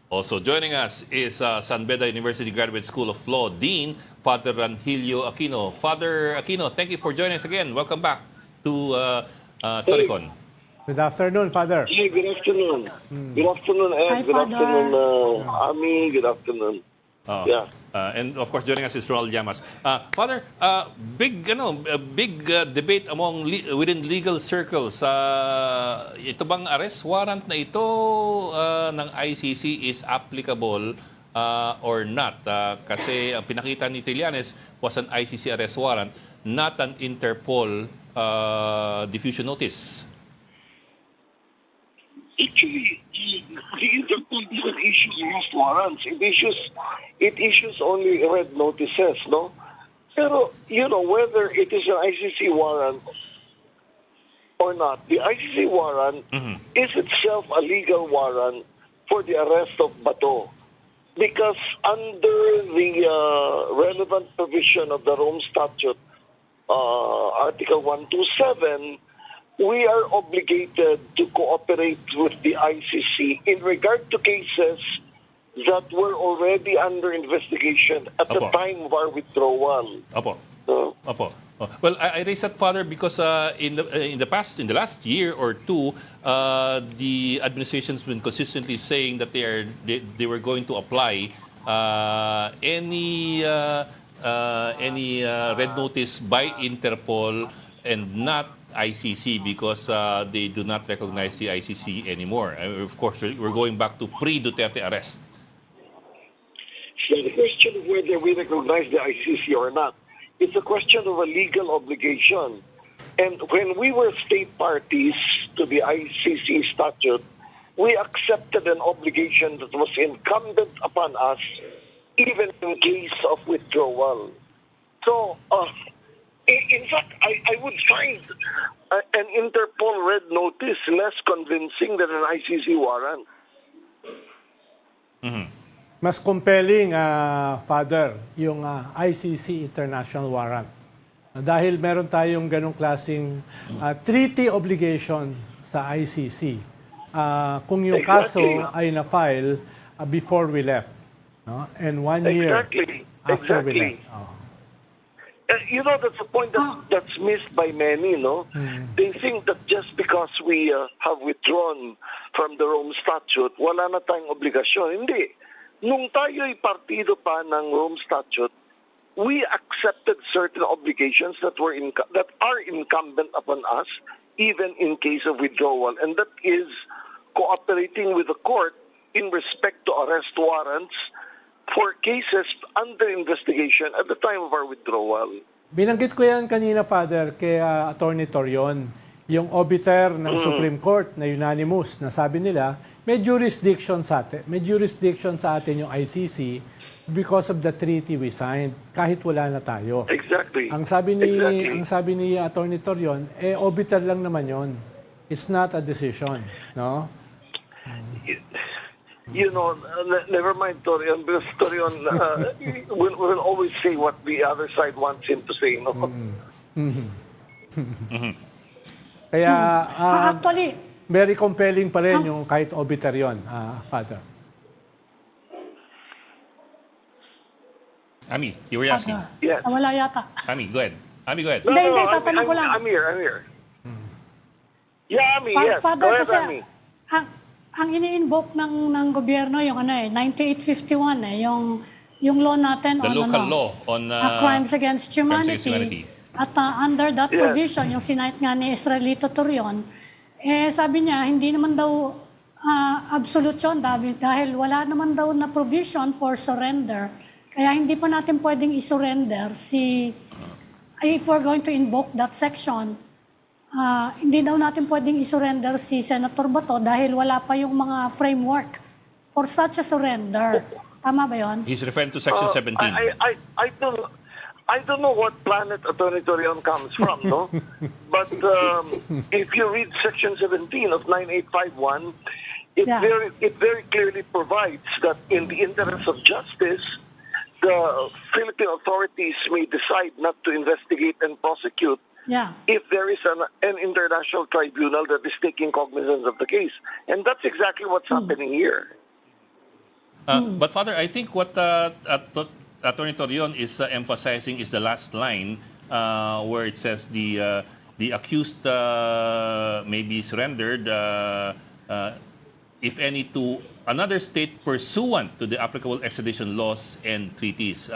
Also joining us is Beda University Graduate School of Law Dean, Father Ranhilio Aquino. Father Aquino, thank you for joining us again. Welcome back to Storycon. Good afternoon, Father. Hey, good afternoon. Good afternoon, Ed. Hi, Good Father. afternoon, Ami. Good afternoon. Yeah. And of course, joining us is Ronald Llamas. Father, big debate within legal circles. Ito bang arrest warrant na ito ng ICC is applicable or not? Kasi ang pinakita ni Trillanes was an ICC arrest warrant, not an Interpol diffusion notice. Actually, the Interpol doesn't issue arrest warrants. It issues only red notices, no? Pero, whether it is an ICC warrant or not, the ICC warrant is itself a legal warrant for the arrest of Bato. Because under the relevant provision of the Rome Statute, Article 127, we are obligated to cooperate with the ICC in regard to cases that were already under investigation at the time of our withdrawal. Opo. Well, I raised that, Father, because in the last year or two, the administration's been consistently saying that they were going to apply any red notice by Interpol and not ICC because they do not recognize the ICC anymore. Of course, we're going back to pre-Duterte arrest. So the question of whether we recognize the ICC or not, it's a question of a legal obligation. And when we were state parties to the ICC statute, we accepted an obligation that was incumbent upon us, even in case of withdrawal. So, in fact, I would find an Interpol red notice less convincing than an ICC warrant. Mas compelling, Father, yung ICC International Warrant. Dahil meron tayong ganong klaseng treaty obligation sa ICC. Kung yung kaso ay na-file before we left. No? And 1 year after we left. That's a point that's missed by many, no? They think that just because we have withdrawn from the Rome Statute, wala na tayong obligasyon. Hindi. Nung tayo'y partido pa ng Rome Statute, we accepted certain obligations that are incumbent upon us, even in case of withdrawal. And that is cooperating with the court in respect to arrest warrants for cases under investigation at the time of our withdrawal. Binanggit ko yan kanina, Father, kay Attorney Torion, yung obiter ng Supreme Court na unanimous na sabi nila, may jurisdiction sa atin yung ICC because of the treaty we signed, kahit wala na tayo. Exactly. Ang sabi ni Attorney Torion, obiter lang naman yon. It's not a decision, no? Never mind Torion, because Torion will always say what the other side wants him to say, no? Kaya, Actually, very compelling pa rin yung kahit obiter yun, Father. Ami, you were asking. Yes. wala yata. Ami, go ahead. Hindi, tatanong ko lang. I'm here. Yeah, Ami, yes. Father, Go ahead, kasi Ami. ang ini-invoke ng gobyerno yung 9851 yung law natin The local law on crimes against humanity. At under that provision, yung sinight nga ni Israelito Torion, sabi niya, hindi naman daw absolute yun, dahil wala naman daw na provision for surrender. Kaya hindi pa natin pwedeng isurrender if we're going to invoke that section, hindi daw natin pwedeng isurrender si Senator Bato dahil wala pa yung mga framework for such a surrender. Tama ba yun? He's referring to Section 17. I don't know what planet Attorney Torion comes from, no? But if you read Section 17 of 9851, it very clearly provides that in the interest of justice, the Philippine authorities may decide not to investigate and prosecute if there is an international tribunal that is taking cognizance of the case. And that's exactly what's happening here. But Father, I think what Attorney Torion is emphasizing is the last line where it says the accused may be surrendered, if any, to another state pursuant to the applicable extradition laws and treaties.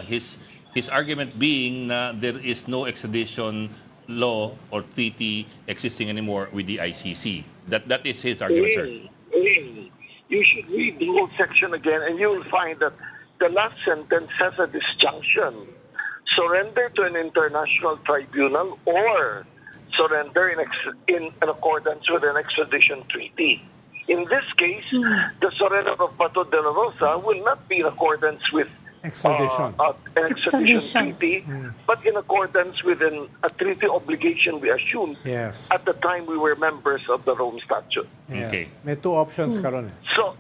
His argument being there is no extradition law or treaty existing anymore with the ICC. That is his argument, sir. You should read the whole section again, and you will find that the last sentence has a disjunction. Surrender to an international tribunal or surrender in accordance with an extradition treaty. In this case, the surrender of Bato de la Rosa will not be in accordance with Extradition. an extradition treaty, but in accordance with a treaty obligation we assumed Yes. at the time we were members of the Rome Statute. Yes. Okay. May two options karon eh. So,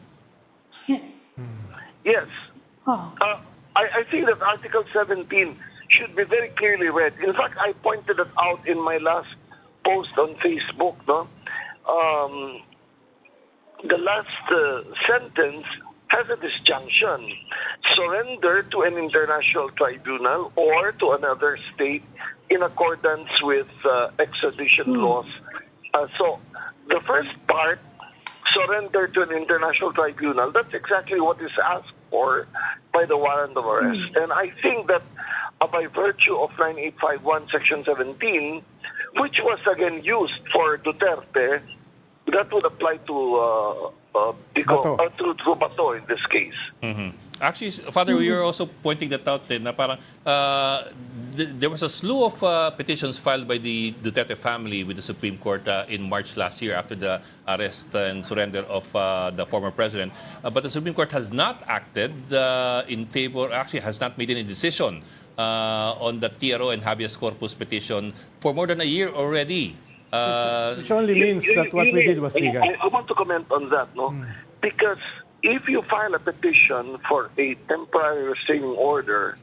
yes, Oh. I think that Article 17 should be very clearly read. In fact, I pointed it out in my last post on Facebook. No, the last sentence has a disjunction: surrender to an international tribunal or to another state in accordance with extradition laws. So, the first part, surrender to an international tribunal, that's exactly what is asked for by the warrant of arrest. And I think that by virtue of 9851 Section 17, which was again used for Duterte, that would apply to Bato in this case. Actually, Father, we are also pointing that out na parang there was a slew of petitions filed by the Duterte family with the Supreme Court in March last year after the arrest and surrender of the former president. But the Supreme Court has not acted in favor, actually has not made any decision on the TRO and habeas corpus petition for more than a year already. Which only means that what we did was legal. I want to comment on that, no? Because if you file a petition for a temporary restraining order,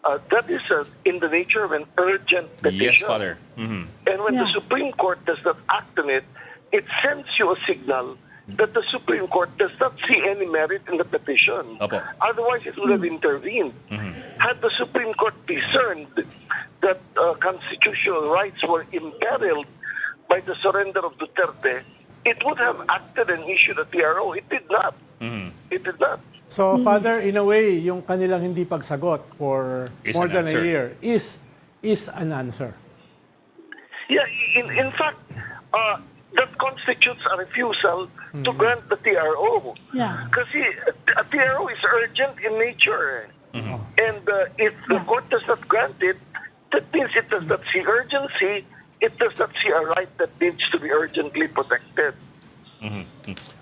that is in the nature of an urgent petition. Yes, Father. And when the Supreme Court does not act on it, it sends you a signal that the Supreme Court does not see any merit in the petition. Opo. Otherwise, it would have intervened. Had the Supreme Court discerned that constitutional rights were imperiled by the surrender of Duterte, it would have acted and issued a TRO. It did not. It did not. So, Father, in a way, yung kanilang hindi pagsagot for Is more an than answer. a year is an answer. Yeah, in fact, that constitutes a refusal to grant the TRO. Yeah. Kasi a TRO is urgent in nature. And if the court does not grant it, that means it does not see urgency. It does not see a right that needs to be urgently protected.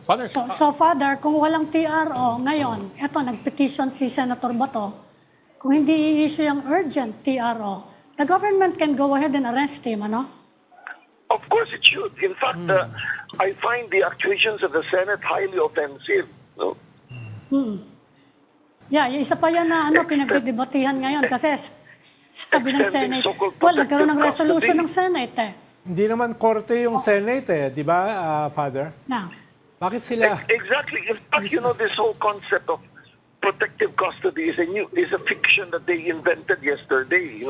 Father, So, Father, kung walang TRO ngayon, eto, nag-petition si Senator Bato, kung hindi i-issue yung urgent TRO, the government can go ahead and arrest him, ano? Of course it should. In fact, I find the actuations of the Senate highly offensive. No? Yeah, yung isa pa yan na pinagdidebatihan ngayon kasi sabi ng Extending Senate, so-called well, nagkaroon ng protective resolution custody. ng Senate eh. Hindi naman korte yung Senate eh, di ba, Father? Now, Bakit sila? Exactly. In fact, this whole concept of protective custody is a fiction that they invented yesterday.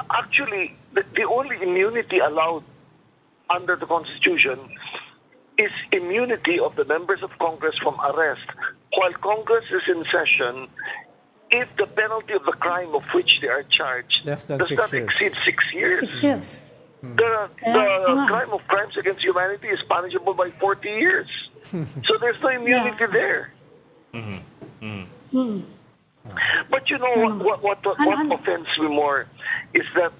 Actually, the only immunity allowed under the Constitution is immunity of the members of Congress from arrest while Congress is in session if the penalty of the crime of which they are charged Less than does 6 not years. exceed 6 years. 6 years. The crime of crimes against humanity is punishable by 40 years. So there's no immunity there. But you know what offends me more is that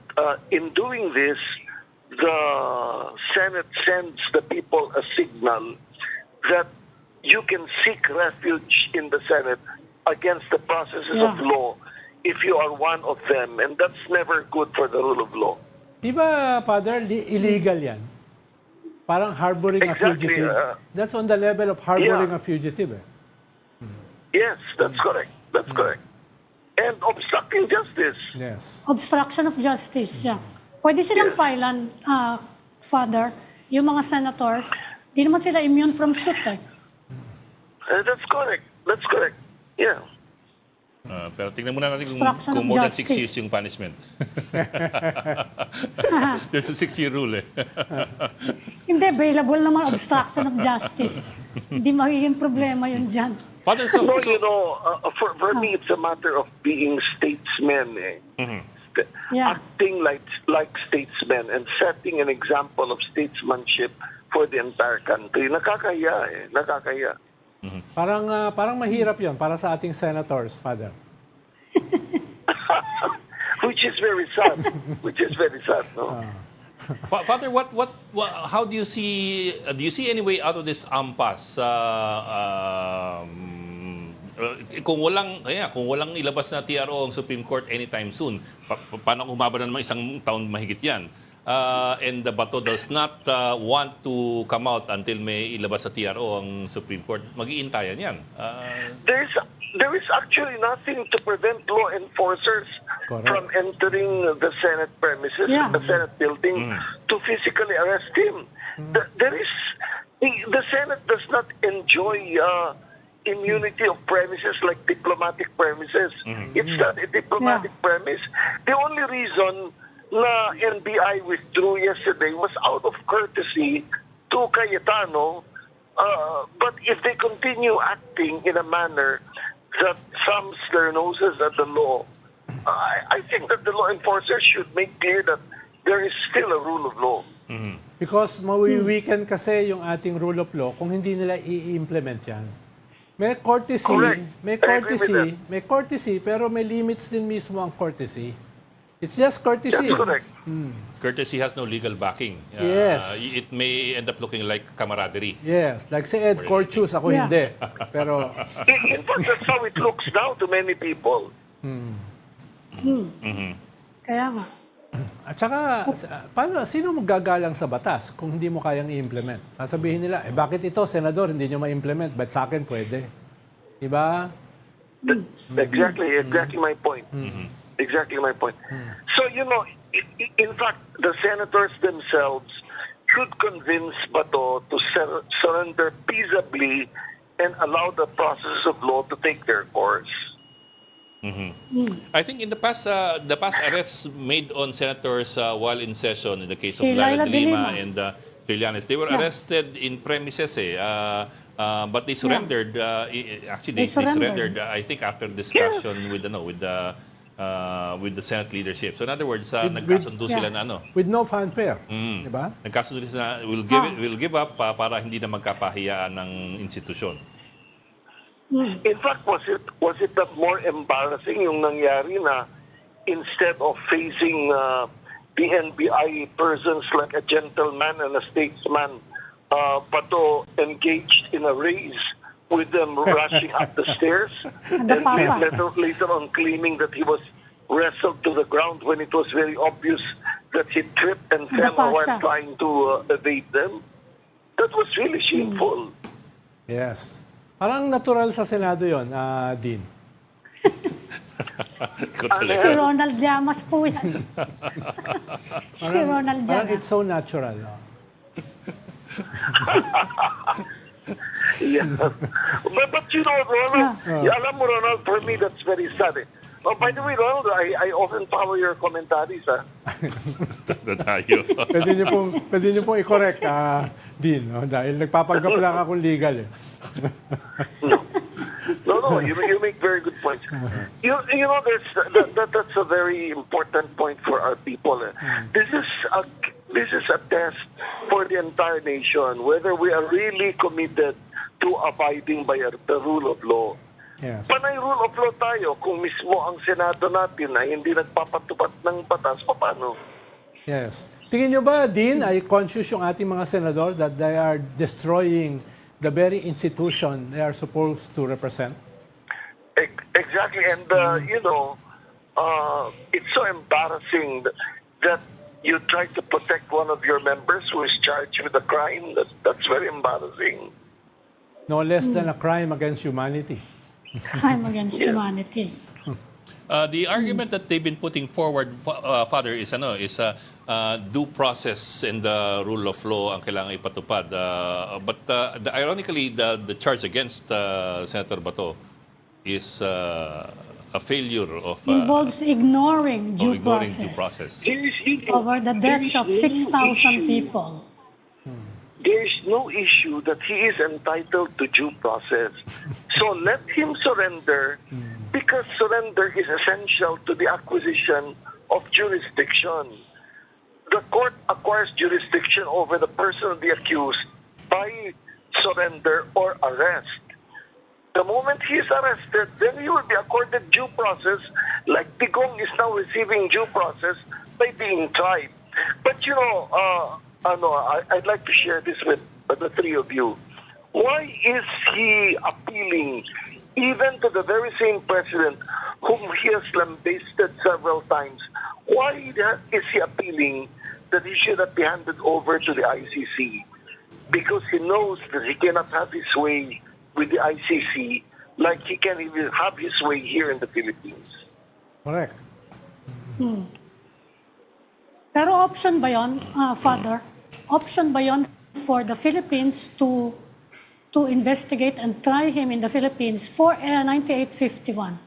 in doing this, the Senate sends the people a signal that you can seek refuge in the Senate against the processes of law if you are one of them, and that's never good for the rule of law. Di ba, Father, illegal yan? Parang harboring Exactly, a fugitive. That's on the level of harboring a fugitive eh. Yes, that's correct. That's correct. And obstructing justice. Yes. Obstruction of justice, yeah. Pwede silang filean, Father, yung mga senators, di naman sila immune from suit eh. That's correct. That's correct. Yeah. Pero tingnan muna natin Obstruction kung of more than 6 justice. years yung punishment. There's a 6-year rule eh. Hindi, available naman obstruction of justice. Hindi magiging problema yun dyan. Father, so, No, so for me, it's a matter of being statesmen. Yeah. Acting like statesmen and setting an example of statesmanship for the entire country. Nakakahiya eh. Nakakahiya. Parang mahirap 'yon para sa ating senators, Father. Which is very sad. Which is very sad, no? Father, how do you see any way out of this impasse? Kung walang ilabas na TRO ang Supreme Court anytime soon, paano kung humaba na naman isang taon mahigit yan? And the Bato does not want to come out until may ilabas sa TRO ang Supreme Court. Mag-iintayan yan. There is actually nothing to prevent law enforcers Correct. from entering the Senate premises, Yeah. the Senate building, to physically arrest him. The Senate does not enjoy immunity of premises like diplomatic premises. It's not a diplomatic premise. The only reason na NBI withdrew yesterday was out of courtesy to Cayetano. But if they continue acting in a manner that thumbs their noses at the law, I think that the law enforcers should make clear that there is still a rule of law. Because mawi-weaken kasi yung ating rule of law kung hindi nila i-implement yan. May courtesy, Correct. may I agree with courtesy, may courtesy, pero may limits din mismo ang courtesy. It's just courtesy. That's correct. Courtesy has no legal backing. Yes. It may end up looking like camaraderie. Yes, like si Ed Corchus, ako Yeah. hindi. Pero In fact, that's how it looks now to many people. Kaya nga. at saka sino magagalang sa batas kung hindi mo kayang i-implement? Sasabihin nila, bakit ito, senador, hindi nyo ma-implement, but sa akin pwede. Diba? Exactly my point. Exactly my point. So, in fact, the senators themselves should convince Bato to surrender peaceably and allow the process of law to take their course. I think in the past arrests made on senators while in session, in the case of Si Laila Laila de de Lima Lima. and Trillanes, they were arrested in premises but they surrendered. Actually, they surrendered. I think after discussion with the Senate leadership. So in other words, nagkasundo sila na With no fanfare. Diba? nagkasundo sila na will give up para hindi na magkapahiyaan ng institusyon. In fact, was it the more embarrassing yung nangyari na instead of facing the NBI persons like a gentleman and a statesman, Bato engaged in a race with them rushing up the stairs The and Papa. later on claiming that he was wrestled to the ground when it was very obvious that he tripped and The fell while Pasha. trying to evade them. That was really shameful. Yes. Parang natural sa Senado yon, Dean. Ikaw Ano talaga. Si Ronald Llamas po yan. Si Ronald Parang Llamas. it's so natural. Yeah. But Ronald, alam mo, Ronald, for me, that's very sad. Oh, by the way, Ronald, I often follow your commentaries. Ito tayo. Pwede niyo pong i-correct, Dean, no? Dahil nagpapanggap lang akong legal. No, you make very good points. That's a very important point for our people. This is a test for the entire nation, whether we are really committed to abiding by the rule of law. Yes. Panay rule of law tayo kung mismo ang Senado natin ay hindi nagpapatupad ng batas, paano? Yes. Tingin niyo ba, Dean, ay conscious yung ating mga senador that they are destroying the very institution they are supposed to represent? Exactly, and it's so embarrassing that you try to protect one of your members who is charged with a crime. That's very embarrassing. No less than a crime against humanity. Crime against humanity. The argument that they've been putting forward, Father, is due process and the rule of law ang kailangan ipatupad. Ironically, the charge against Senator Bato is a failure of Involves ignoring due ignoring process due process. There is, you know, over the there deaths is of no 6,000 issue. people. There is no issue that he is entitled to due process. So let him surrender, because surrender is essential to the acquisition of jurisdiction. The court acquires jurisdiction over the person of the accused by surrender or arrest. The moment he is arrested, then he will be accorded due process, like Tigong is now receiving due process by being tried. But you know, I'd like to share this with the three of you. Why is he appealing even to the very same president whom he has lambasted several times? Why is he appealing that he should not be handed over to the ICC? Because he knows that he cannot have his way with the ICC like he can even have his way here in the Philippines. Correct. Pero option ba yun, Father? Option ba yun for the Philippines to investigate and try him in the Philippines for 9851?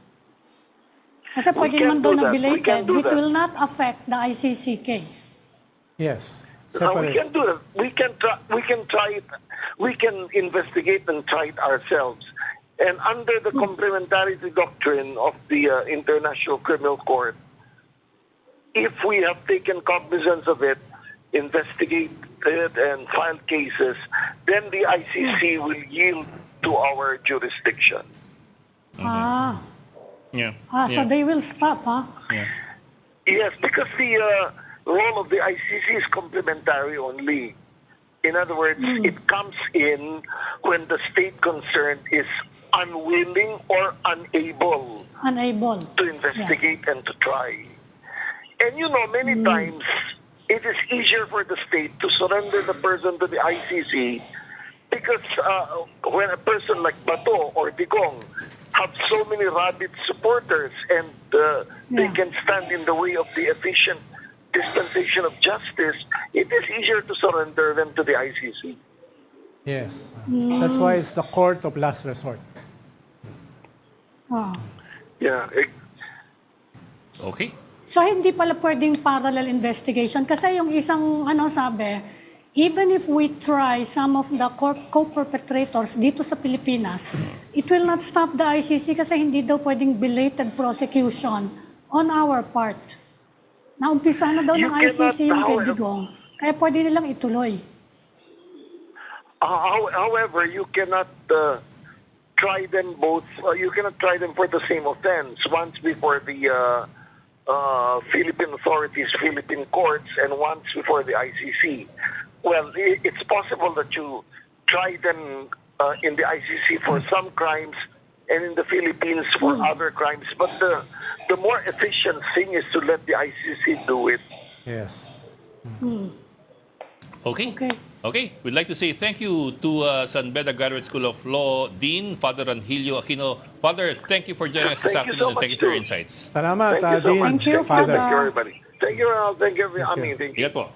Kasi pwede can naman doon do na that. We can belated, do it that. will not affect the ICC case. Yes. We Separate. can do it. We can try it. We can investigate and try it ourselves. And under the complementarity doctrine of the International Criminal Court, if we have taken cognizance of it, investigated and filed cases, then the ICC will yield to our jurisdiction. Ah, Yeah. so they will stop, huh? Yeah. Yes, because the role of the ICC is complementary only. In other words, it comes in when the state concerned is unwilling or unable Unable. to investigate and to try. And you know, many times it is easier for the state to surrender the person to the ICC because when a person like Bato or Digong have so many rabid supporters and they Yeah. can stand in the way of the efficient dispensation of justice, it is easier to surrender them to the ICC. Yes. That's why it's the court of last resort. Ah. Yeah. Okay. So hindi pala pwedeng parallel investigation kasi yung isang sabi, even if we try some of the co-perpetrators dito sa Pilipinas, it will not stop the ICC kasi hindi daw pwedeng belated prosecution on our part. Naumpisa na daw You ng ICC yung kay cannot, Digong, kaya pwede nilang ituloy. However, you cannot try them both. You cannot try them for the same offense. Once before the Philippine authorities, Philippine courts, and once before the ICC. Well, it's possible that you try them in the ICC for some crimes and in the Philippines for other crimes. But the more efficient thing is to let the ICC do it. Yes. Okay. Okay. Okay. We'd like to say thank you to San Beda Graduate School of Law Dean, Father Ranhilio Aquino. Father, thank you for joining us this Thank you afternoon so and thank you much, for your too. insights. Salamat, Thank you so Dean. much. Thank you, Father. Thank you, everybody. Thank you, Ronald. Thank you. I mean, thank you. Ingat po.